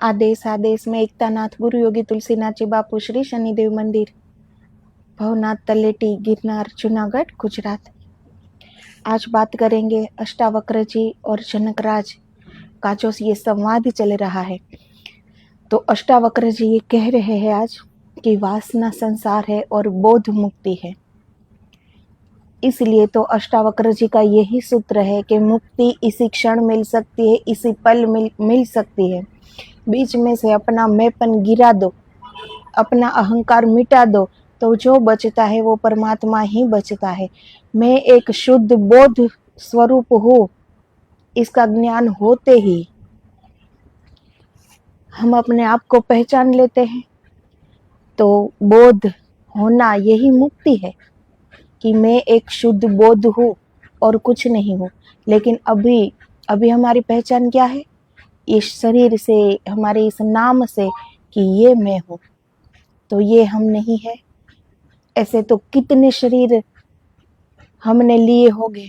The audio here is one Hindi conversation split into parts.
आदेश आदेश में एकतानाथ गुरु योगी तुलसीनाथजी बापू श्री शनिदेव मंदिर भवनाथ तलेटी गिरनार जूनागढ़ गुजरात। आज बात करेंगे अष्टावक्र जी और जनकराज का जो ये संवाद चल रहा है। तो अष्टावक्र जी ये कह रहे हैं आज कि वासना संसार है और बोध मुक्ति है। इसलिए तो अष्टावक्र जी का यही सूत्र है कि मुक्ति इसी क्षण मिल सकती है, इसी पल मिल सकती है। बीच में से अपना मैंपन गिरा दो, अपना अहंकार मिटा दो, तो जो बचता है वो परमात्मा ही बचता है। मैं एक शुद्ध बोध स्वरूप हूँ, इसका ज्ञान होते ही हम अपने आप को पहचान लेते हैं। तो बोध होना यही मुक्ति है कि मैं एक शुद्ध बोध हूँ और कुछ नहीं हूँ। लेकिन अभी हमारी पहचान क्या है? इस शरीर से, हमारे इस नाम से कि ये मैं हूँ, तो ये हम नहीं है। ऐसे तो कितने शरीर हमने लिए होंगे,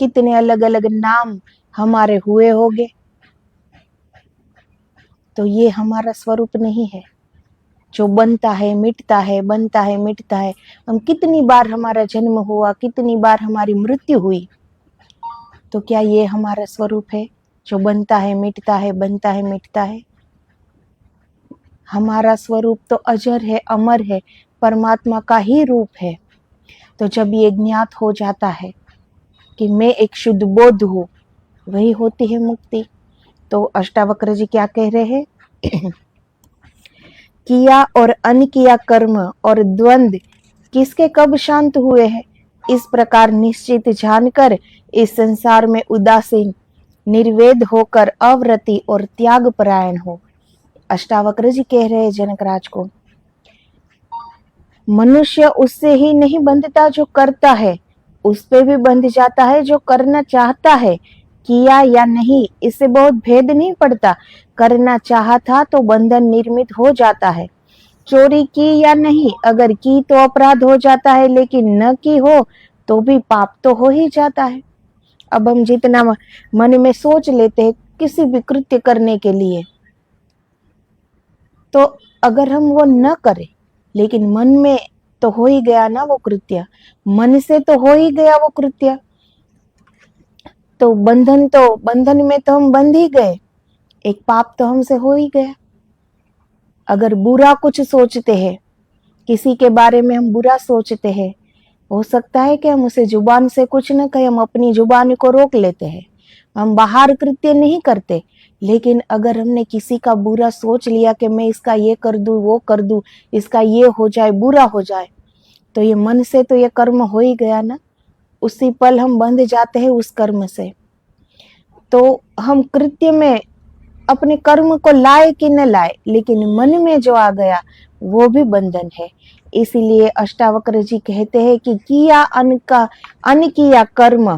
कितने अलग अलग नाम हमारे हुए होंगे, तो ये हमारा स्वरूप नहीं है जो बनता है मिटता है, बनता है मिटता है। हम कितनी बार हमारा जन्म हुआ, कितनी बार हमारी मृत्यु हुई, तो क्या ये हमारा स्वरूप है जो बनता है मिटता है, बनता है मिटता है? हमारा स्वरूप तो अजर है, अमर है, परमात्मा का ही रूप है। तो जब ये ज्ञात हो जाता है कि मैं एक शुद्ध बोध हूँ, वही होती है मुक्ति। तो अष्टावक्र जी क्या कह रहे हैं? किया और अनकिया कर्म और द्वंद्व किसके कब शांत हुए हैं, इस प्रकार निश्चित जानकर इस संसार में उदासीन निर्वेद होकर अव्रति और त्याग परायण हो। अष्टावक्र जी कह रहे हैं जनकराज को, मनुष्य उससे ही नहीं बंधता जो करता है, उस पे भी बंध जाता है जो करना चाहता है। किया या नहीं, इससे बहुत भेद नहीं पड़ता। करना चाहा था तो बंधन निर्मित हो जाता है। चोरी की या नहीं, अगर की तो अपराध हो जाता है, लेकिन न की हो तो भी पाप तो हो ही जाता है। अब हम जितना मन में सोच लेते हैं किसी भी कृत्य करने के लिए, तो अगर हम वो न करें, लेकिन मन में तो हो ही गया ना वो कृत्य, मन से तो हो ही गया वो कृत्य, तो बंधन में तो हम बंध ही गए, एक पाप तो हमसे हो ही गया। अगर बुरा कुछ सोचते हैं, किसी के बारे में हम बुरा सोचते हैं, हो सकता है कि हम उसे जुबान से कुछ न कहें, हम अपनी जुबान को रोक लेते हैं, हम बाहर कृत्य नहीं करते। लेकिन अगर हमने किसी का बुरा सोच लिया कि मैं इसका ये कर दूं, वो कर दूं, इसका ये हो जाए, बुरा हो जाए, तो ये मन से तो ये कर्म हो ही गया ना। उसी पल हम बंध जाते हैं उस कर्म से। तो हम कृत्य में अपने कर्म को लाए कि न लाए, लेकिन मन में जो आ गया वो भी बंधन है। इसीलिए अष्टावक्र जी कहते हैं कि किया अन किया कर्म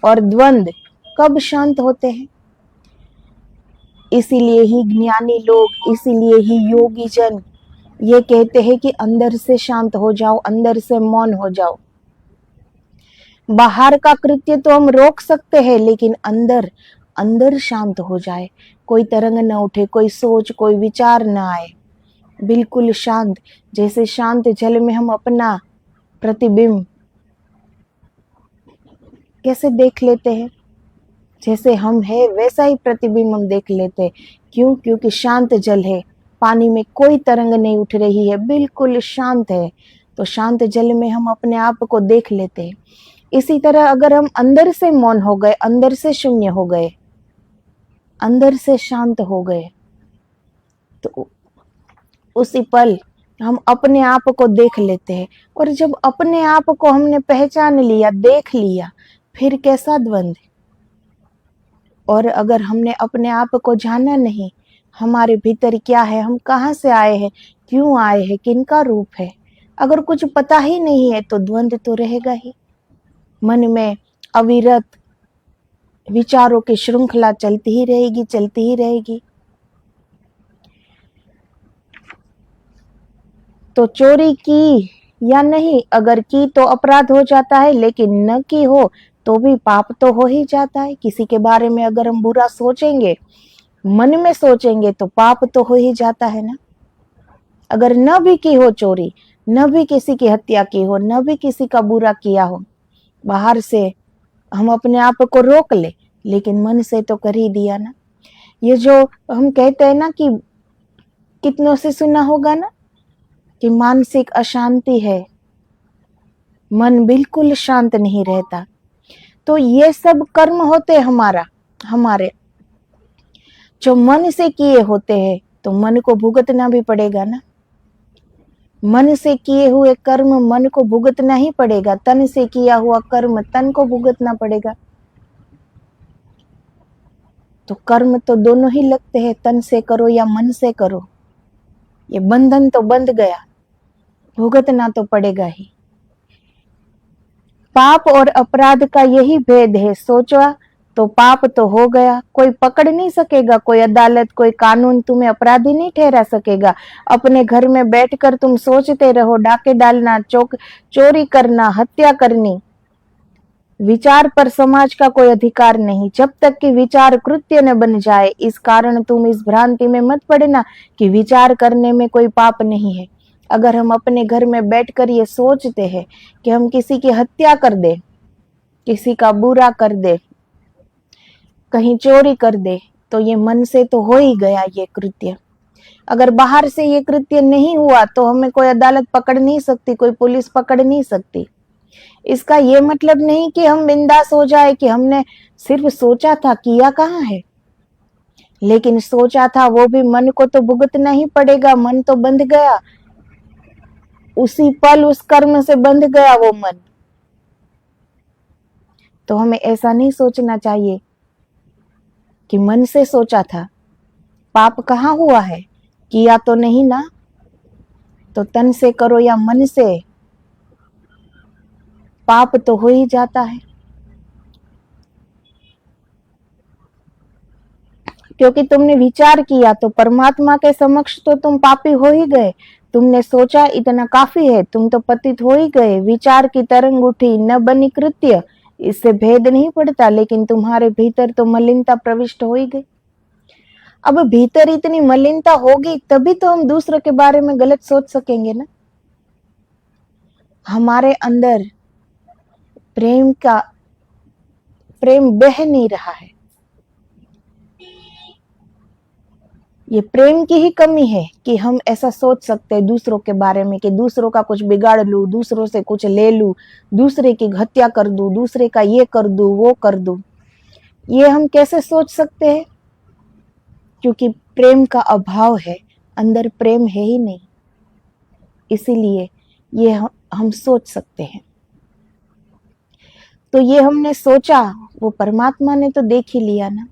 और द्वंद्व कब शांत होते हैं? इसीलिए ही ज्ञानी लोग, इसीलिए ही योगी जन ये कहते हैं कि अंदर से शांत हो जाओ, अंदर से मौन हो जाओ। बाहर का कृत्य तो हम रोक सकते हैं, लेकिन अंदर शांत हो जाए, कोई तरंग न उठे, कोई सोच, कोई विचार न आए, बिल्कुल शांत। जैसे शांत जल में हम अपना प्रतिबिंब कैसे देख लेते हैं, जैसे हम है वैसा ही प्रतिबिंब हम देख लेते हैं। क्यों? क्योंकि शांत जल है, पानी में कोई तरंग नहीं उठ रही है, बिल्कुल शांत है। तो शांत जल में हम अपने आप को देख लेते हैं। इसी तरह अगर हम अंदर से मौन हो गए, अंदर से शून्य हो गए, अंदर से शांत हो गए, तो उसी पल हम अपने आप को देख लेते हैं। और जब अपने आप को हमने पहचान लिया, देख लिया, फिर कैसा द्वंद्व? और अगर हमने अपने आप को जाना नहीं, हमारे भीतर क्या है, हम कहाँ से आए हैं, क्यों आए हैं, किनका रूप है, अगर कुछ पता ही नहीं है, तो द्वंद्व तो रहेगा ही। मन में अविरत विचारों की श्रृंखला चलती ही रहेगी, चलती ही रहेगी। तो चोरी की या नहीं, अगर की तो अपराध हो जाता है, लेकिन न की हो तो भी पाप तो हो ही जाता है। किसी के बारे में अगर हम बुरा सोचेंगे मन में सोचेंगे तो पाप तो हो ही जाता है ना। अगर न भी की हो चोरी, न भी किसी की हत्या की हो, न भी किसी का बुरा किया हो, बाहर से हम अपने आप को रोक ले, लेकिन मन से तो कर ही दिया ना। ये जो हम कहते हैं ना कि कितनों से सुना होगा ना कि मानसिक अशांति है, मन बिल्कुल शांत नहीं रहता, तो ये सब कर्म होते हमारे जो मन से किए होते हैं, तो मन को भुगतना भी पड़ेगा ना। मन से किए हुए कर्म मन को भुगतना ही पड़ेगा, तन से किया हुआ कर्म तन को भुगतना पड़ेगा। तो कर्म तो दोनों ही लगते हैं, तन से करो या मन से करो, ये बंधन तो बंध गया, भुगतना तो पड़ेगा ही। पाप और अपराध का यही भेद है, सोचा तो पाप तो हो गया, कोई पकड़ नहीं सकेगा, कोई अदालत कोई कानून तुम्हें अपराधी नहीं ठहरा सकेगा। अपने घर में बैठकर तुम सोचते रहो, डाके डालना, चोरी करना, हत्या करनी, विचार पर समाज का कोई अधिकार नहीं, जब तक कि विचार कृत्य न बन जाए। इस कारण तुम इस भ्रांति में मत पड़ना कि विचार करने में कोई पाप नहीं है। अगर हम अपने घर में बैठकर ये सोचते हैं कि हम किसी की हत्या कर दे, किसी का बुरा कर दे, कहीं चोरी कर दे, तो ये मन से तो हो ही गया ये कृत्य। अगर बाहर से ये कृत्य नहीं हुआ तो हमें कोई अदालत पकड़ नहीं सकती, कोई पुलिस पकड़ नहीं सकती। इसका ये मतलब नहीं कि हम बिंदास हो जाए कि हमने सिर्फ सोचा था, किया कहाँ है। लेकिन सोचा था वो भी मन को तो भुगतना ही पड़ेगा, मन तो बंध गया, उसी पल उस कर्म से बंध गया वो मन। तो हमें ऐसा नहीं सोचना चाहिए कि मन से सोचा था, पाप कहाँ हुआ है, किया तो नहीं ना। तो तन से करो या मन से, पाप तो हो ही जाता है। क्योंकि तुमने विचार किया तो परमात्मा के समक्ष तो तुम पापी हो ही गए। तुमने सोचा इतना काफी है, तुम तो पतित हो ही गए। विचार की तरंग उठी, न बनी कृत्य, इससे भेद नहीं पड़ता, लेकिन तुम्हारे भीतर तो मलिनता प्रविष्ट हो ही गई। अब भीतर इतनी मलिनता होगी तभी तो हम दूसरों के बारे में गलत सोच सकेंगे ना। हमारे अंदर प्रेम बह नहीं रहा है। ये प्रेम की ही कमी है कि हम ऐसा सोच सकते हैं दूसरों के बारे में कि दूसरों का कुछ बिगाड़ लूं, दूसरों से कुछ ले लूं, दूसरे की हत्या कर दूं, दूसरे का ये कर दूं, वो कर दूं। ये हम कैसे सोच सकते हैं? क्योंकि प्रेम का अभाव है, अंदर प्रेम है ही नहीं, इसीलिए ये हम सोच सकते हैं। तो ये हमने सोचा, वो परमात्मा ने तो देख ही लिया ना।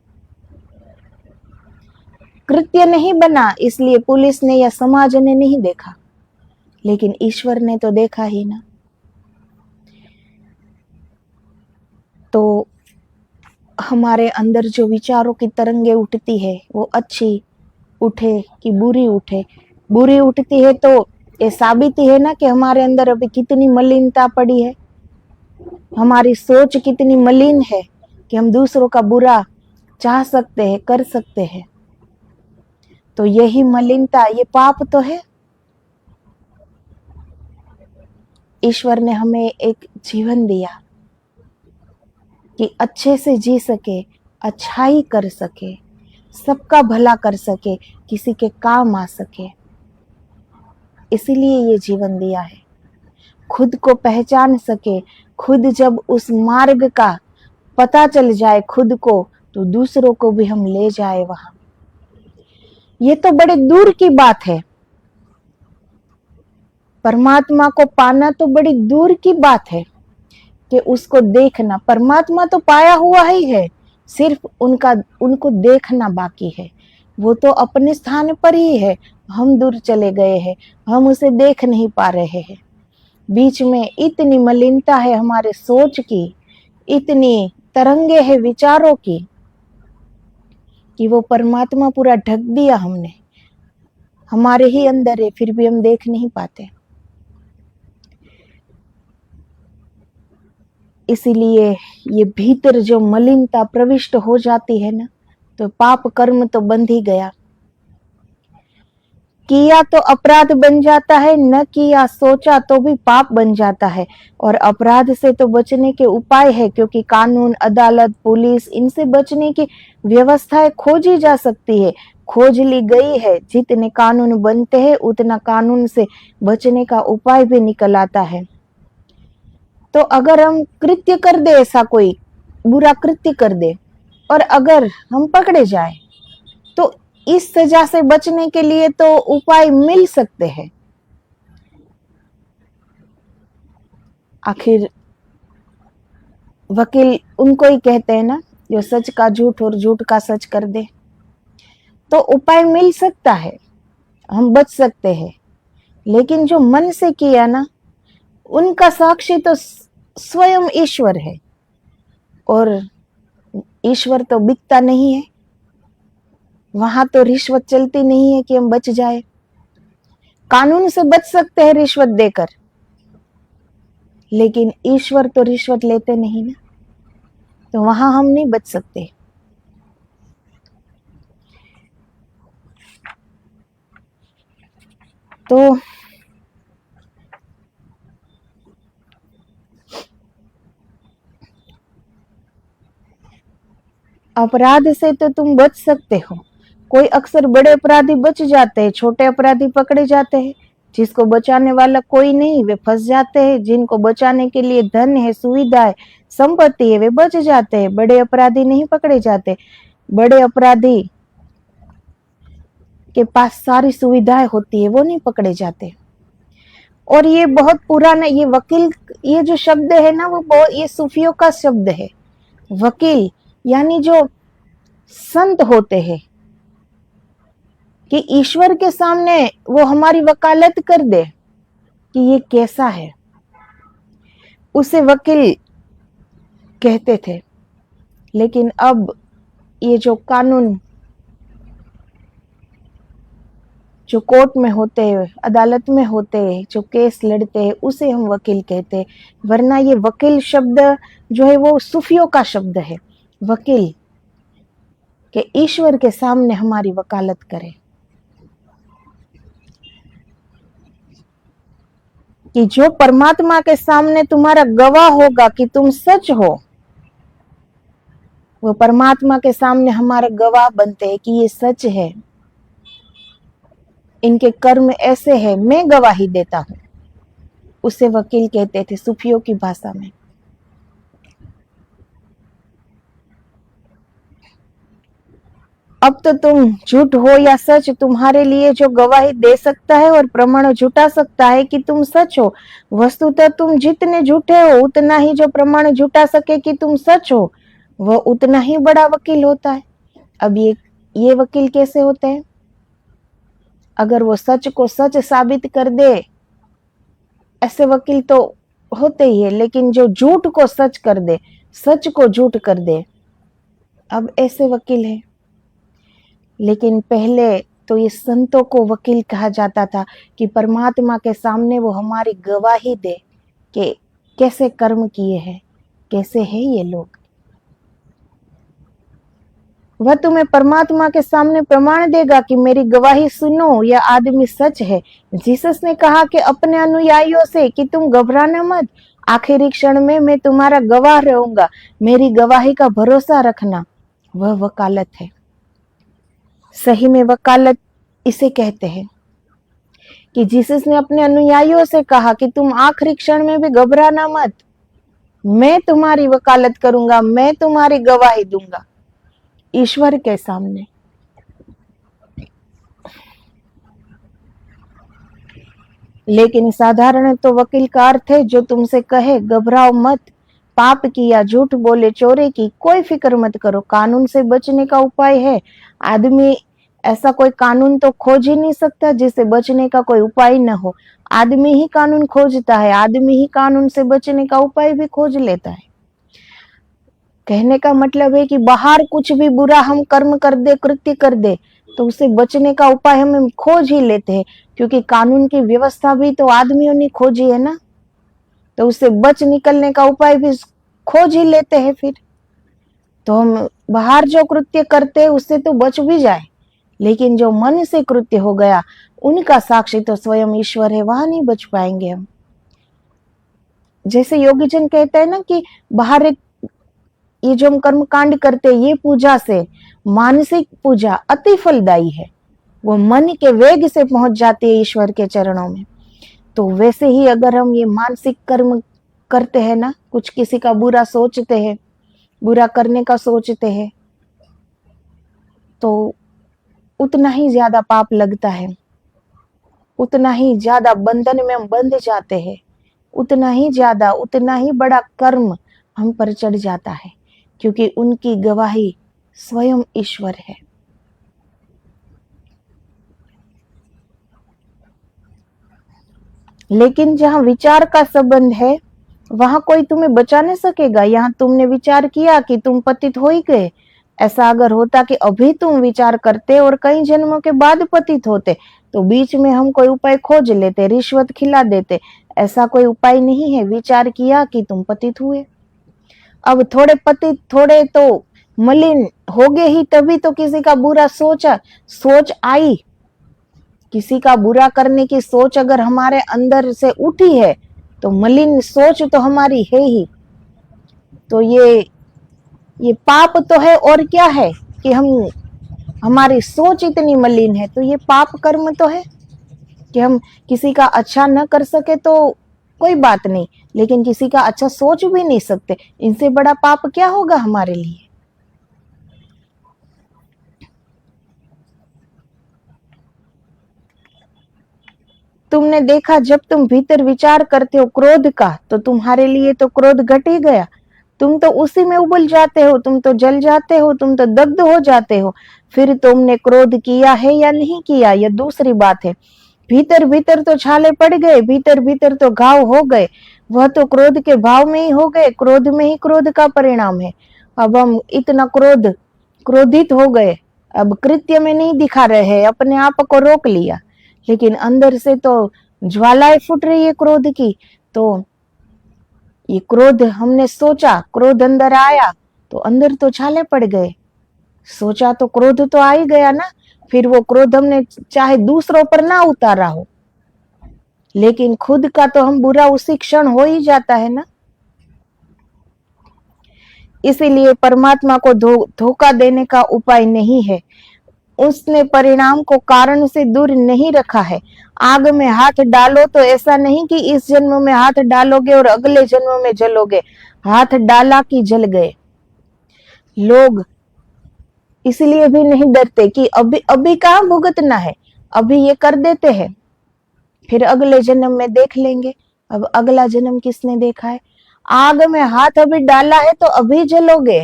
कृत्य नहीं बना इसलिए पुलिस ने या समाज ने नहीं देखा, लेकिन ईश्वर ने तो देखा ही ना। तो हमारे अंदर जो विचारों की तरंगे उठती है, वो अच्छी उठे कि बुरी उठे, बुरी उठती है तो ये साबित ही है ना कि हमारे अंदर अभी कितनी मलिनता पड़ी है, हमारी सोच कितनी मलिन है कि हम दूसरों का बुरा चाह सकते हैं, कर सकते हैं। तो यही मलिनता, ये पाप तो है। ईश्वर ने हमें एक जीवन दिया कि अच्छे से जी सके, अच्छाई कर सके, सबका भला कर सके, किसी के काम आ सके, इसीलिए ये जीवन दिया है। खुद को पहचान सके, खुद जब उस मार्ग का पता चल जाए खुद को, तो दूसरों को भी हम ले जाए वहां। ये तो बड़े दूर की बात है, परमात्मा को पाना तो बड़ी दूर की बात है कि उसको देखना। परमात्मा तो पाया हुआ ही है, सिर्फ उनको देखना बाकी है। वो तो अपने स्थान पर ही है, हम दूर चले गए हैं, हम उसे देख नहीं पा रहे हैं। बीच में इतनी मलिनता है हमारे सोच की, इतनी तरंगे हैं विचारों की कि वो परमात्मा पूरा ढक दिया हमने, हमारे ही अंदर है, फिर भी हम देख नहीं पाते। इसीलिए ये भीतर जो मलिनता प्रविष्ट हो जाती है ना, तो पाप कर्म तो बंध ही गया। किया तो अपराध बन जाता है, न किया सोचा तो भी पाप बन जाता है। और अपराध से तो बचने के उपाय है, क्योंकि कानून, अदालत, पुलिस, इनसे बचने की व्यवस्थाएं खोजी जा सकती है, खोज ली गई है। जितने कानून बनते हैं उतना कानून से बचने का उपाय भी निकल आता है। तो अगर हम कृत्य कर दे, ऐसा कोई बुरा कृत्य कर दे, और अगर हम पकड़े जाए, तो इस सजा से बचने के लिए तो उपाय मिल सकते हैं। आखिर वकील उनको ही कहते हैं ना, जो सच का झूठ और झूठ का सच कर दे। तो उपाय मिल सकता है, हम बच सकते हैं। लेकिन जो मन से किया ना, उनका साक्षी तो स्वयं ईश्वर है, और ईश्वर तो बिकता नहीं है। वहां तो रिश्वत चलती नहीं है कि हम बच जाए। कानून से बच सकते हैं रिश्वत देकर, लेकिन ईश्वर तो रिश्वत लेते नहीं ना, तो वहां हम नहीं बच सकते। तो अपराध से तो तुम बच सकते हो। कोई अक्सर बड़े अपराधी बच जाते हैं, छोटे अपराधी पकड़े जाते हैं। जिसको बचाने वाला कोई नहीं, वे फंस जाते हैं। जिनको बचाने के लिए धन है, सुविधा है, संपत्ति है, वे बच जाते हैं। बड़े अपराधी नहीं पकड़े जाते। बड़े अपराधी के पास सारी सुविधाएं होती है, वो नहीं पकड़े जाते। और ये बहुत पुराना, ये वकील, ये जो शब्द है ना, वो बहुत, ये सूफियों का शब्द है। वकील यानी जो संत होते हैं, कि ईश्वर के सामने वो हमारी वकालत कर दे कि ये कैसा है, उसे वकील कहते थे। लेकिन अब ये जो कानून, जो कोर्ट में होते हैं, अदालत में होते हैं, जो केस लड़ते हैं, उसे हम वकील कहते हैं। वरना ये वकील शब्द जो है वो सूफियों का शब्द है। वकील के ईश्वर के सामने हमारी वकालत करे, कि जो परमात्मा के सामने तुम्हारा गवाह होगा कि तुम सच हो, वो परमात्मा के सामने हमारा गवाह बनते हैं कि ये सच है, इनके कर्म ऐसे हैं, मैं गवाही देता हूं। उसे वकील कहते थे सूफियों की भाषा में। अब तो तुम झूठ हो या सच, तुम्हारे लिए जो गवाही दे सकता है और प्रमाण जुटा सकता है कि तुम सच हो। वस्तुतः तुम जितने झूठे हो, उतना ही जो प्रमाण जुटा सके कि तुम सच हो, वह उतना ही बड़ा वकील होता है। अब ये वकील कैसे होते हैं? अगर वो सच को सच साबित कर दे, ऐसे वकील तो होते ही है। लेकिन जो झूठ को सच कर दे, सच को झूठ कर दे, अब ऐसे वकील है। लेकिन पहले तो ये संतों को वकील कहा जाता था, कि परमात्मा के सामने वो हमारी गवाही दे कि कैसे कर्म किए हैं, कैसे है ये लोग। वह तुम्हें परमात्मा के सामने प्रमाण देगा कि मेरी गवाही सुनो, यह आदमी सच है। जीसस ने कहा कि अपने अनुयायियों से कि तुम घबराना मत, आखिरी क्षण में मैं तुम्हारा गवाह रहूंगा, मेरी गवाही का भरोसा रखना। वह वकालत है। सही में वकालत इसे कहते हैं, कि जीसस ने अपने अनुयायियों से कहा कि तुम आखिरी क्षण में भी घबराना मत, मैं तुम्हारी वकालत करूंगा, मैं तुम्हारी गवाही दूंगा ईश्वर के सामने। लेकिन साधारण तो वकील का अर्थ है जो तुमसे कहे घबराओ मत, पाप किया, झूठ बोले, चोरी की, कोई फिक्र मत करो, कानून से बचने का उपाय है। आदमी ऐसा कोई कानून तो खोज ही नहीं सकता जिससे बचने का कोई उपाय न हो। आदमी ही कानून खोजता है, आदमी ही कानून से बचने का उपाय भी खोज लेता है। कहने का मतलब है कि बाहर कुछ भी बुरा हम कर्म कर दे, कृत्य कर दे, तो उसे बचने का उपाय हम खोज ही लेते हैं, क्योंकि कानून की व्यवस्था भी तो आदमियों ने खोजी है ना, तो उससे बच निकलने का उपाय भी खोज ही लेते हैं फिर। तो हम बाहर जो कृत्य करते हैं उससे तो बच भी जाए, लेकिन जो मन से कृत्य हो गया उनका साक्षी तो स्वयं ईश्वर है, वहां नहीं बच पाएंगे हम। जैसे योगी जन कहते हैं ना कि बाहर एक ये जो हम कर्म कांड करते हैं, ये पूजा से मानसिक पूजा अति फलदायी है, वो मन के वेग से पहुंच जाती है ईश्वर के चरणों में। तो वैसे ही अगर हम ये मानसिक कर्म करते हैं ना, कुछ किसी का बुरा सोचते हैं, बुरा करने का सोचते हैं, तो उतना ही ज्यादा पाप लगता है, उतना ही ज्यादा बंधन में हम बंध जाते हैं, उतना ही ज्यादा, उतना ही बड़ा कर्म हम पर चढ़ जाता है, क्योंकि उनकी गवाही स्वयं ईश्वर है। लेकिन जहां विचार का संबंध है वहां कोई तुम्हें बचा नहीं सकेगा। यहाँ तुमने विचार किया कि तुम पतित हो ही गए, ऐसा अगर होता कि अभी तुम विचार करते और कई जन्मों के बाद पतित होते तो बीच में हम कोई उपाय खोज लेते, रिश्वत खिला देते। ऐसा कोई उपाय नहीं है, विचार किया कि तुम पतित हुए। अब थोड़े पतित, थोड़े तो मलिन हो गए ही, तभी तो किसी का बुरा सोच आई, किसी का बुरा करने की सोच अगर हमारे अंदर से उठी है तो मलिन सोच तो हमारी है ही। तो ये पाप तो है, और क्या है कि हमारी सोच इतनी मलिन है, तो ये पाप कर्म तो है कि हम किसी का अच्छा न कर सके तो कोई बात नहीं, लेकिन किसी का अच्छा सोच भी नहीं सकते, इनसे बड़ा पाप क्या होगा हमारे लिए। तुमने देखा जब तुम भीतर विचार करते हो क्रोध का, तो तुम्हारे लिए तो क्रोध घट ही गया, तुम तो उसी में उबल जाते हो, तुम तो जल जाते हो, तुम तो दग्ध हो जाते हो। फिर तुमने क्रोध किया है या नहीं किया, यह दूसरी बात है। भीतर भीतर तो छाले पड़ गए, भीतर भीतर तो घाव हो गए, वह तो क्रोध के भाव में ही हो गए, क्रोध में ही क्रोध का परिणाम है। अब हम इतना क्रोधित हो गए, अब कृत्य में नहीं दिखा रहे हैं, अपने आप को रोक लिया, लेकिन अंदर से तो ज्वालाएं फूट रही है क्रोध की। तो ये क्रोध हमने सोचा, क्रोध अंदर आया तो अंदर तो छाले पड़ गए, सोचा तो क्रोध तो आ ही गया ना। फिर वो क्रोध हमने चाहे दूसरों पर ना उतारा हो, लेकिन खुद का तो हम बुरा उसी क्षण हो ही जाता है ना। इसीलिए परमात्मा को धोखा देने का उपाय नहीं है, उसने परिणाम को कारण से दूर नहीं रखा है। आग में हाथ डालो तो ऐसा नहीं कि इस जन्म में हाथ डालोगे और अगले जन्म में जलोगे, हाथ डाला कि जल गए। लोग इसलिए भी नहीं डरते कि अभी अभी कहाँ भुगतना है, अभी ये कर देते हैं, फिर अगले जन्म में देख लेंगे। अब अगला जन्म किसने देखा है? आग में हाथ अभी डाला है तो अभी जलोगे,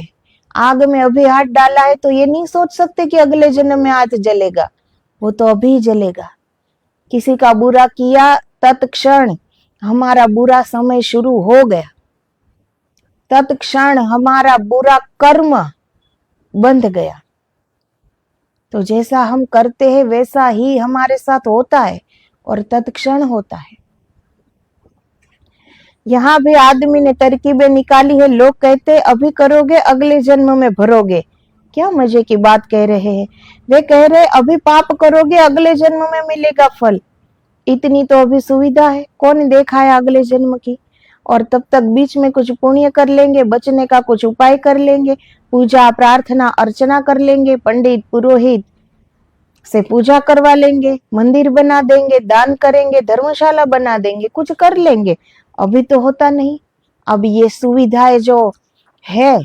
आग में अभी हाथ डाला है तो ये नहीं सोच सकते कि अगले जन्म में हाथ जलेगा, वो तो अभी जलेगा। किसी का बुरा किया, तत्क्षण हमारा बुरा समय शुरू हो गया, तत्क्षण हमारा बुरा कर्म बंध गया। तो जैसा हम करते हैं वैसा ही हमारे साथ होता है और तत्क्षण होता है। यहाँ भी आदमी ने तरकीबें निकाली है, लोग कहते हैं अभी करोगे अगले जन्म में भरोगे। क्या मजे की बात कह रहे हैं, वे कह रहे अभी पाप करोगे अगले जन्म में मिलेगा फल। इतनी तो अभी सुविधा है, कौन देखा है अगले जन्म की। और तब तक बीच में कुछ पुण्य कर लेंगे, बचने का कुछ उपाय कर लेंगे, पूजा प्रार्थना अर्चना कर लेंगे, पंडित पुरोहित से पूजा करवा लेंगे, मंदिर बना देंगे, दान करेंगे, धर्मशाला बना देंगे, कुछ कर लेंगे। अभी तो होता नहीं। अब ये सुविधाएं जो है,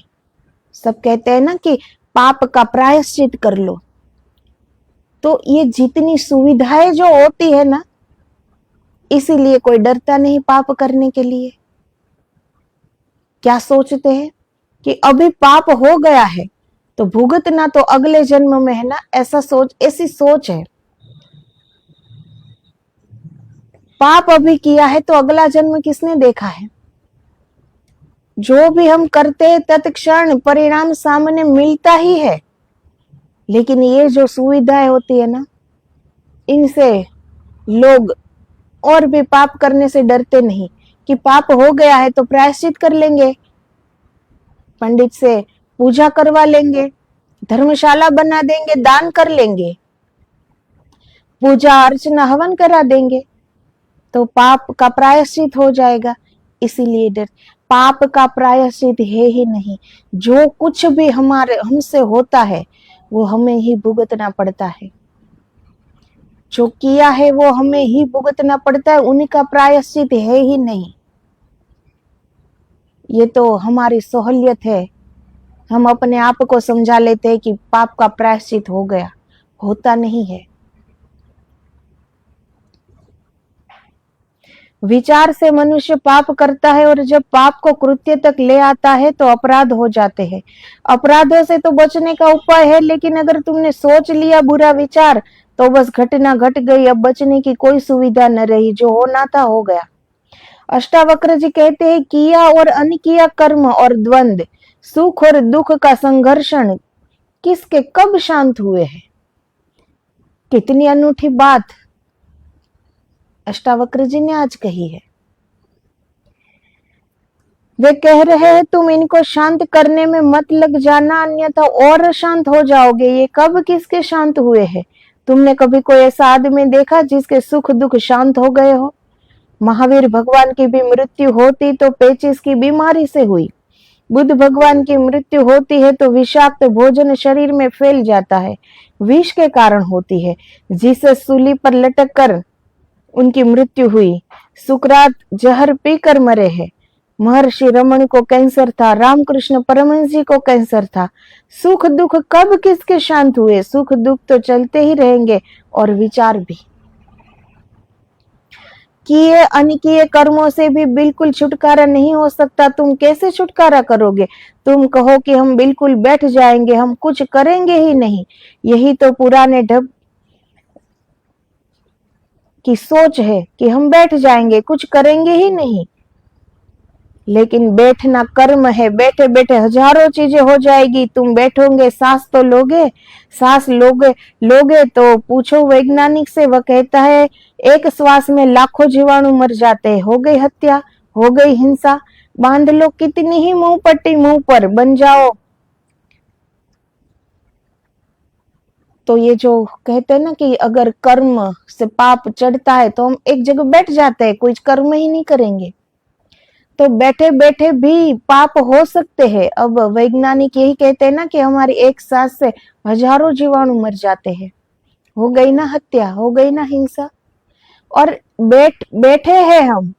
सब कहते हैं ना कि पाप का प्रायश्चित कर लो, तो ये जितनी सुविधाएं जो होती है ना, इसीलिए कोई डरता नहीं पाप करने के लिए। क्या सोचते हैं कि अभी पाप हो गया है तो भुगतना तो अगले जन्म में है ना, ऐसी सोच है। पाप अभी किया है तो अगला जन्म किसने देखा है। जो भी हम करते हैं तत्क्षण परिणाम सामने मिलता ही है, लेकिन ये जो सुविधाएं होती है ना, इनसे लोग और भी पाप करने से डरते नहीं कि पाप हो गया है तो प्रायश्चित कर लेंगे, पंडित से पूजा करवा लेंगे, धर्मशाला बना देंगे, दान कर लेंगे, पूजा अर्चना हवन करा देंगे, तो पाप का प्रायश्चित हो जाएगा। इसीलिए डर, पाप का प्रायश्चित है ही नहीं। जो कुछ भी हमारे हमसे होता है वो हमें ही भुगतना पड़ता है। जो किया है वो हमें ही भुगतना पड़ता है, उनका प्रायश्चित है ही नहीं। ये तो हमारी सहूलियत है, हम अपने आप को समझा लेते हैं कि पाप का प्रायश्चित हो गया, होता नहीं है। विचार से मनुष्य पाप करता है और जब पाप को कृत्य तक ले आता है तो अपराध हो जाते हैं। अपराधों से तो बचने का उपाय है, लेकिन अगर तुमने सोच लिया बुरा विचार तो बस घटना घट गई, अब बचने की कोई सुविधा न रही, जो होना था हो गया। अष्टावक्र जी कहते हैं, किया और अनकिया कर्म और द्वंद, सुख और दुख का संघर्षण किसके कब शांत हुए हैं। कितनी अनूठी बात अष्टावक्र जी ने आज कही है। वे कह रहे हैं, तुम इनको शांत करने में मत लग जाना, अन्यथा और शांत हो जाओगे। ये कब किसके शांत हुए हैं? तुमने कभी कोई ऐसा आदमी देखा जिसके सुख दुख शांत हो गए हो? महावीर भगवान की भी मृत्यु होती तो पेचिस की बीमारी से हुई। बुद्ध भगवान की मृत्यु होती है तो विषाक्त भोजन शरीर में फैल जाता है, विष के कारण होती है। जिसे सूली पर लटक कर उनकी मृत्यु हुई। सुकरात जहर पीकर मरे हैं। महर्षि रमन को कैंसर था, रामकृष्ण परमहंस जी को कैंसर था। सुख दुख कब किसके शांत हुए? सुख दुख तो चलते ही रहेंगे, और विचार भी। किए अनकिए कर्मों से भी बिल्कुल छुटकारा नहीं हो सकता। तुम कैसे छुटकारा करोगे? तुम कहो कि हम बिल्कुल बैठ जाएंगे, हम कुछ करेंगे ही नहीं। यही तो पुराने ढब की सोच है कि हम बैठ जाएंगे, कुछ करेंगे ही नहीं। लेकिन बैठना कर्म है, बैठे बैठे हजारों चीजें हो जाएगी। तुम बैठोगे, सांस तो लोगे, सांस लोगे तो पूछो वैज्ञानिक से, वह कहता है एक श्वास में लाखों जीवाणु मर जाते हैं। हो गई हत्या, हो गई हिंसा, बांध लो कितनी ही मुंह पट्टी मुंह पर, बन जाओ। तो ये जो कहते हैं ना कि अगर कर्म से पाप चढ़ता है तो हम एक जगह बैठ जाते हैं, कुछ कर्म ही नहीं करेंगे, तो बैठे बैठे भी पाप हो सकते हैं। अब वैज्ञानिक यही कहते हैं ना कि हमारी एक सांस से हजारों जीवाणु मर जाते हैं। हो गई ना हत्या, हो गई ना हिंसा। और बैठे हैं हम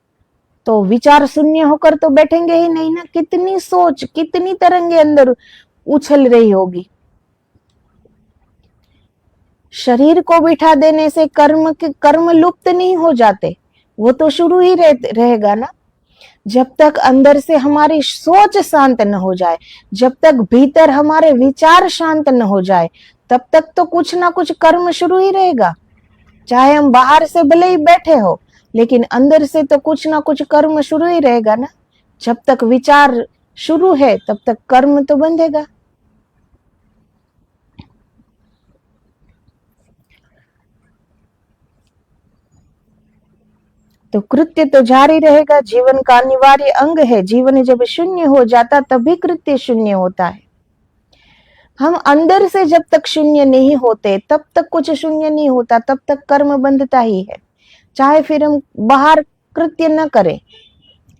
तो विचार शून्य होकर तो बैठेंगे ही नहीं ना। कितनी सोच, कितनी तरंगे अंदर उछल रही होगी। शरीर को बिठा देने से कर्म लुप्त नहीं हो जाते, वो तो शुरू ही रहेगा ना। जब तक अंदर से हमारी सोच शांत न हो जाए, जब तक भीतर हमारे विचार शांत न हो जाए, तब तक तो कुछ ना कुछ कर्म शुरू ही रहेगा। चाहे हम बाहर से भले ही बैठे हो, लेकिन अंदर से तो कुछ ना कुछ कर्म शुरू ही रहेगा ना। जब तक विचार शुरू है तब तक कर्म तो बंधेगा। तो कृत्य तो जारी रहेगा, जीवन का अनिवार्य अंग है। जीवन जब शून्य हो जाता तभी कृत्य शून्य होता है। हम अंदर से जब तक शून्य नहीं होते तब तक कुछ शून्य नहीं होता, तब तक कर्म बंधता ही है। चाहे फिर हम बाहर कृत्य न करें,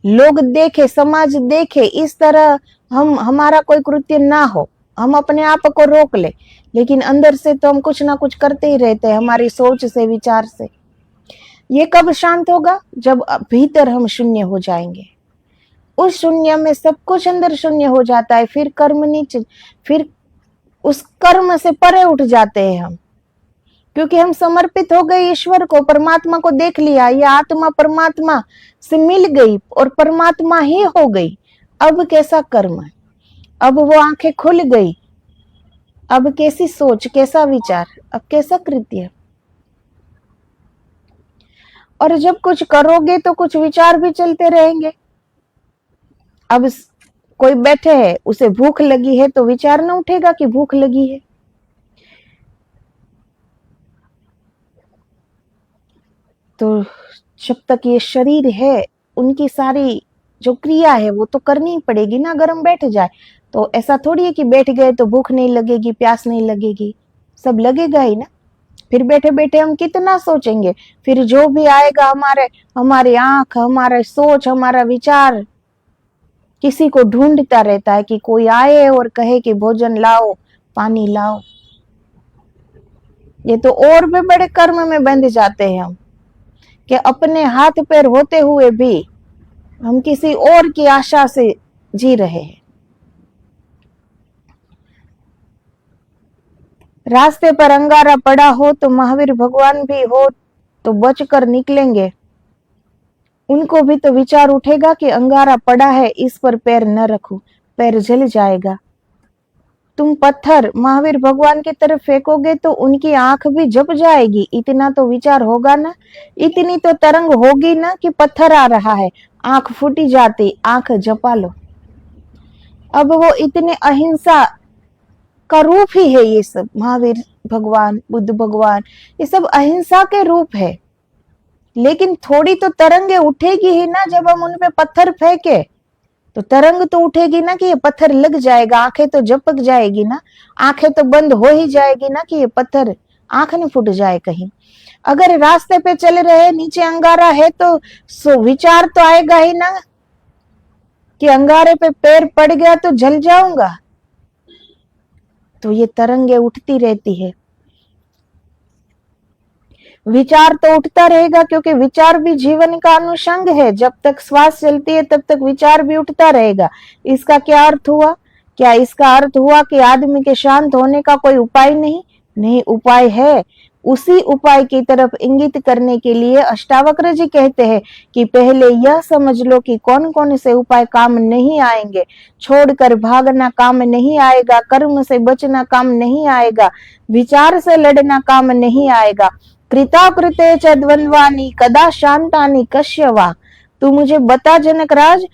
लोग देखे, समाज देखे, इस तरह हमारा कोई कृत्य ना हो, हम अपने आप को रोक ले, लेकिन अंदर से तो हम कुछ ना कुछ करते ही रहते हैं, हमारी सोच से, विचार से। ये कब शांत होगा? जब भीतर हम शून्य हो जाएंगे। उस शून्य में सब कुछ अंदर शून्य हो जाता है, फिर कर्म नहीं, फिर उस कर्म से परे उठ जाते हैं हम, क्योंकि हम समर्पित हो गए ईश्वर को, परमात्मा को देख लिया। ये आत्मा परमात्मा से मिल गई और परमात्मा ही हो गई। अब कैसा कर्म है? अब वो आंखें खुल गई, अब कैसी सोच, कैसा विचार, अब कैसा कृत्य। और जब कुछ करोगे तो कुछ विचार भी चलते रहेंगे। अब कोई बैठे है, उसे भूख लगी है तो विचार न उठेगा कि भूख लगी है। तो जब तक ये शरीर है, उनकी सारी जो क्रिया है वो तो करनी ही पड़ेगी ना। अगर हम बैठ जाए, तो ऐसा थोड़ी है कि बैठ गए तो भूख नहीं लगेगी, प्यास नहीं लगेगी, सब लगेगा ही ना। फिर बैठे बैठे हम कितना सोचेंगे, फिर जो भी आएगा हमारी आंख, हमारा सोच, हमारा विचार किसी को ढूंढता रहता है कि कोई आए और कहे कि भोजन लाओ, पानी लाओ। ये तो और भी बड़े कर्म में बंध जाते हैं हम, कि अपने हाथ पैर होते हुए भी हम किसी और की आशा से जी रहे हैं। रास्ते पर अंगारा पड़ा हो तो महावीर भगवान भी हो तो बचकर निकलेंगे। उनको भी तो विचार उठेगा कि अंगारा पड़ा है, इस पर पैर न रखो, पैर जल जाएगा। तुम पत्थर महावीर भगवान की तरफ फेंकोगे तो उनकी आंख भी जप जाएगी, इतना तो विचार होगा ना, इतनी तो तरंग होगी ना कि पत्थर आ रहा है, आंख फूटी जाती, आंख जपा लो। अब वो इतने अहिंसा का रूप ही है, ये सब महावीर भगवान, बुद्ध भगवान, ये सब अहिंसा के रूप है। लेकिन थोड़ी तो तरंगे उठेगी ही ना, जब हम उन पे पत्थर फेंके तो तरंग तो उठेगी ना कि ये पत्थर लग जाएगा, आंखें तो झपक जाएगी ना, आंखें तो बंद हो ही जाएगी ना कि ये पत्थर आंख न फूट जाए कहीं। अगर रास्ते पे चल रहे नीचे अंगारा है तो विचार तो आएगा ही ना कि अंगारे पे पैर पड़ गया तो जल जाऊंगा। तो ये तरंगे उठती रहती है, विचार तो उठता रहेगा, क्योंकि विचार भी जीवन का अनुषंग है। जब तक श्वास चलती है तब तक विचार भी उठता रहेगा। इसका क्या अर्थ हुआ? क्या इसका अर्थ हुआ कि आदमी के शांत होने का कोई उपाय नहीं? नहीं, उपाय है। उसी उपाय की तरफ इंगित करने के लिए अष्टावक्र जी कहते हैं कि पहले यह समझ लो कि कौन कौन से उपाय काम नहीं आएंगे। छोड़कर भागना काम नहीं आएगा, कर्म से बचना काम नहीं आएगा, विचार से लड़ना काम नहीं आएगा। कृताकृते च द्वंद्वानि कदा शांतानि कश्यवा। तू मुझे बता जनकराज,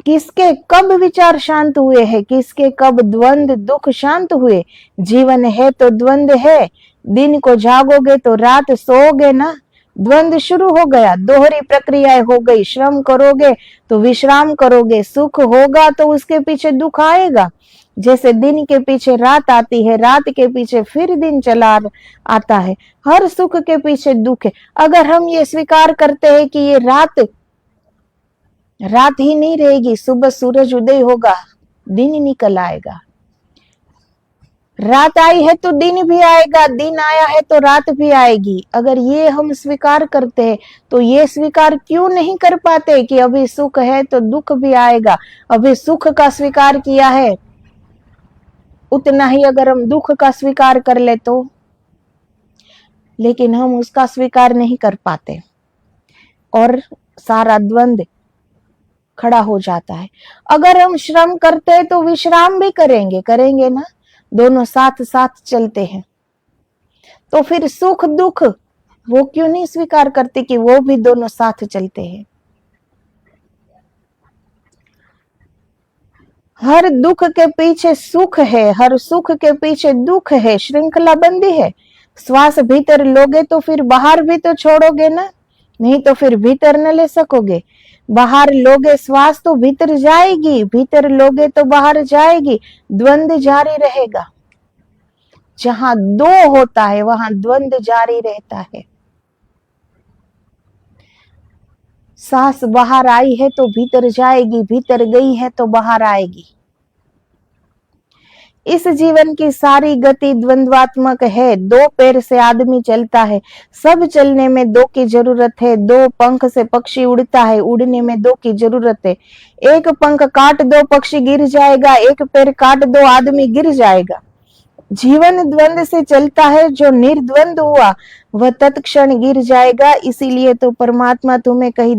किसके कब विचार शांत हुए हैं, किसके कब द्वंद दुख शांत हुए? जीवन है तो द्वंद है, दिन को जागोगे तो रात सोओगे ना, द्वंद शुरू हो गया, दोहरी प्रक्रियाएं हो गई। श्रम करोगे तो विश्राम करोगे, सुख होगा तो उसके पीछे दुख आएगा। जैसे दिन के पीछे रात आती है, रात के पीछे फिर दिन चला आता है, हर सुख के पीछे दुख है। अगर हम ये स्वीकार करते हैं कि ये रात ही नहीं रहेगी, सुबह सूरज उदय होगा, दिन निकल आएगा। रात आई है तो दिन भी आएगा, दिन आया है तो रात भी आएगी। अगर ये हम स्वीकार करते हैं तो ये स्वीकार क्यों नहीं कर पाते कि अभी सुख है तो दुख भी आएगा? अभी सुख का स्वीकार किया है, उतना ही अगर हम दुख का स्वीकार कर ले तो, लेकिन हम उसका स्वीकार नहीं कर पाते और सारा द्वंद खड़ा हो जाता है। अगर हम श्रम करते हैं तो विश्राम भी करेंगे ना, दोनों साथ साथ चलते हैं। तो फिर सुख दुख वो क्यों नहीं स्वीकार करते कि वो भी दोनों साथ चलते हैं? हर दुख के पीछे सुख है, हर सुख के पीछे दुख है, श्रृंखला बंदी है। श्वास भीतर लोगे तो फिर बाहर भी तो छोड़ोगे ना, नहीं तो फिर भीतर न ले सकोगे। बाहर लोगे श्वास तो भीतर जाएगी, भीतर लोगे तो बाहर जाएगी, द्वंद जारी रहेगा। जहां दो होता है वहां द्वंद जारी रहता है। सांस बाहर आई है तो भीतर जाएगी, भीतर गई है तो बाहर आएगी। इस जीवन की सारी गति द्वंद्वात्मक है। दो पैर से आदमी चलता है, सब चलने में दो की जरूरत है। दो पंख से पक्षी उड़ता है, उड़ने में दो की जरूरत है। एक पंख काट दो पक्षी गिर जाएगा, एक पैर काट दो आदमी गिर जाएगा। जीवन द्वंद से चलता है, जो निर्द्वंद हुआ वह तत्क्षण गिर जाएगा। इसीलिए तो परमात्मा तुम्हें कहीं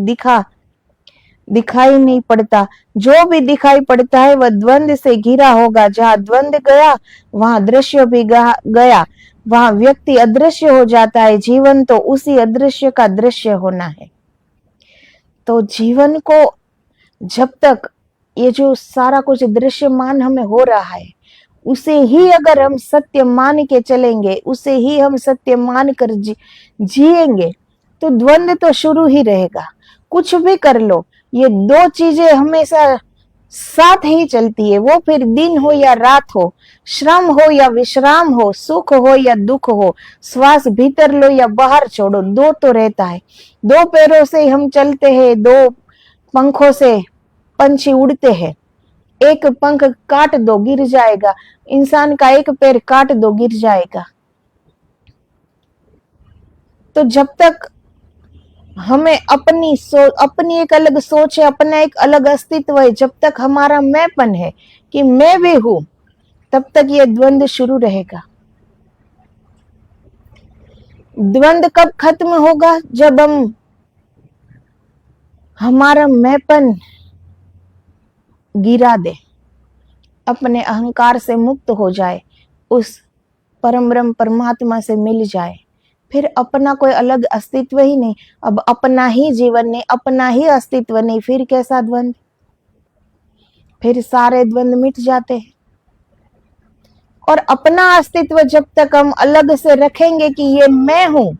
दिखाई नहीं पड़ता। जो भी दिखाई पड़ता है वह द्वंद से घिरा होगा। जहां द्वंद गया वहां दृश्य भी गया, वहां व्यक्ति अदृश्य हो जाता है। जीवन तो उसी अदृश्य का दृश्य होना है। तो जीवन को जब तक ये जो सारा कुछ दृश्यमान हमें हो रहा है, उसे ही अगर हम सत्य मान के चलेंगे, उसे ही हम सत्य मान कर जिएंगे तो द्वंद तो शुरू ही रहेगा। कुछ भी कर लो, ये दो चीजें हमेशा साथ ही चलती है। वो फिर दिन हो या रात हो, श्रम हो या विश्राम हो, सुख हो या दुख हो, श्वास भीतर लो या बाहर छोड़ो, दो तो रहता है। दो पैरों से हम चलते हैं, दो पंखों से पंछी उड़ते हैं। एक पंख काट दो गिर जाएगा, इंसान का एक पैर काट दो गिर जाएगा। तो जब तक हमें अपनी एक अलग सोच है, अपना एक अलग अस्तित्व है, जब तक हमारा मैंपन है कि मैं भी हूं, तब तक ये द्वंद्व शुरू रहेगा। द्वंद्व कब खत्म होगा? जब हमारा मैंपन गिरा दे, अपने अहंकार से मुक्त हो जाए, उस परम ब्रह्म परमात्मा से मिल जाए, फिर अपना कोई अलग अस्तित्व ही नहीं। अब अपना ही जीवन नहीं, अपना ही अस्तित्व नहीं, फिर कैसा द्वंद्व? फिर सारे द्वंद्व मिट जाते हैं। और अपना अस्तित्व जब तक हम अलग से रखेंगे कि ये मैं हूं,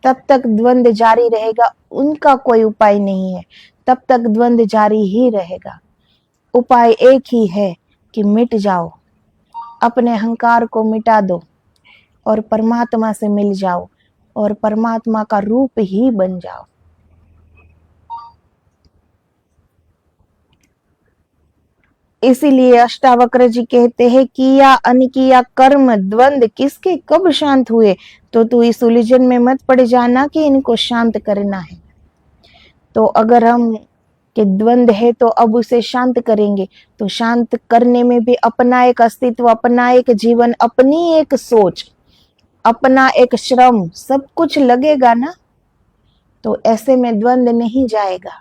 तब तक द्वंद्व जारी रहेगा। उनका कोई उपाय नहीं है, तब तक द्वंद्व जारी ही रहेगा। उपाय एक ही है कि मिट जाओ, अपने अहंकार को मिटा दो और परमात्मा से मिल जाओ और परमात्मा का रूप ही बन जाओ। इसीलिए अष्टावक्र जी कहते हैं, किया अनकिया कर्म द्वंद किसके कब शांत हुए। तो तू इस उलझन में मत पड़ जाना कि इनको शांत करना है। तो अगर हम कि द्वंद है तो अब उसे शांत करेंगे, तो शांत करने में भी अपना एक अस्तित्व, अपना एक जीवन, अपनी एक सोच, अपना एक श्रम, सब कुछ लगेगा ना। तो ऐसे में द्वंद नहीं जाएगा।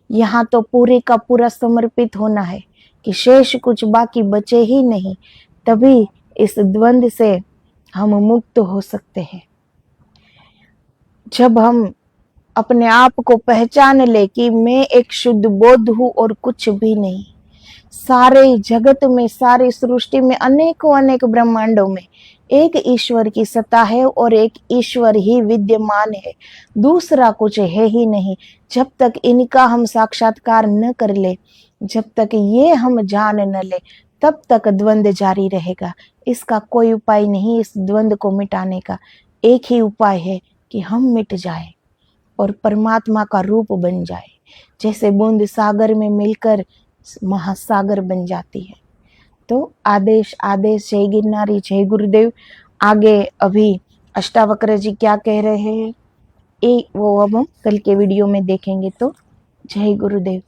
यहाँ तो पूरे का पूरा समर्पित होना है कि शेष कुछ बाकी बचे ही नहीं, तभी इस द्वंद से हम मुक्त हो सकते हैं। जब हम अपने आप को पहचान ले कि मैं एक शुद्ध बोध हूं और कुछ भी नहीं। सारे जगत में, सारी सृष्टि में, अनेकों अनेक ब्रह्मांडों में एक ईश्वर की सत्ता है और एक ईश्वर ही विद्यमान है, दूसरा कुछ है ही नहीं। जब तक इनका हम साक्षात्कार न कर ले, जब तक ये हम जान न ले, तब तक द्वंद्व जारी रहेगा। इसका कोई उपाय नहीं। इस द्वंद्व को मिटाने का एक ही उपाय है कि हम मिट जाए और परमात्मा का रूप बन जाए। जैसे बूंद सागर में मिलकर महासागर बन जाती है। तो आदेश आदेश, जय गिरनारी, जय गुरुदेव। आगे अभी अष्टावक्र जी क्या कह रहे हैं वो अब हम कल के वीडियो में देखेंगे। तो जय गुरुदेव।